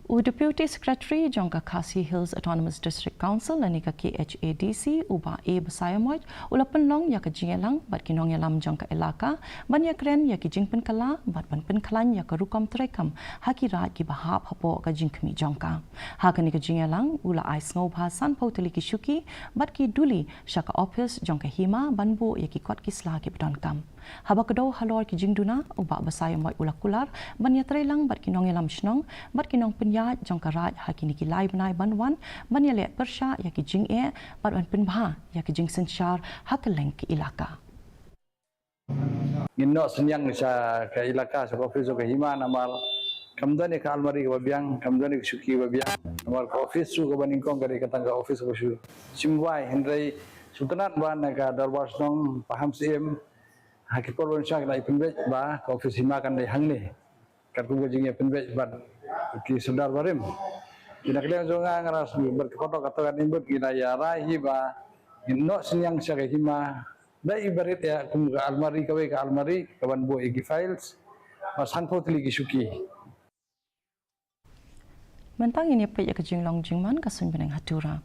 Deputy Secretary Jong Khasi Hills Autonomous District Council ani ka KHADC uba Bathymmai ula penlong ya ka Jingkylla bat kinong ya lam Jong Elaka ban ya kren ya ki Jingkylla bat ban penkalan ya ka rukam trekam hakira ki bahap hapo ka Jingkmi Jongka ha ka ni ka Jingkylla ula ais ngau bahasan pauteli ki syuki bat ki duli syaka office Jong ka hima banbu ya ki kwat kisla ki bedon kam haba kedau halor ki Jingduna uba Bathymmai ula Kular ban ya trelang bat kinong ya lam shnong bat kinong Nongpyniaid Jong karaj hakini ki lai benai banwan ban ya le persya ya ki Jingkylla bat ban penbha ya ki Jing senchar hakeleng ki Elaka Ginno senyang sa ka Elaka sa office ka hima namal kamdani ka almari ka babiang kamdani ka syuki babiang namal ka office su ka baningkong ka tangga office ka syu simwai hendrai sultanat ban ka darbar snong paham sim hakipol wan syak dai penbej ba ka office hima kan dai hangne kat ku Jingkylla penbej ban ki sedar barim ina kalian jonga ngaras berkotok atau kan imbut kita ya rahi ba ginno senyang sa ka hima dai ibarit ya kum ka almari ka almari kawan bo igi files masan potli gi syuki mentang ini pe ya ka Jinglong Jingman ka sun beneng hatura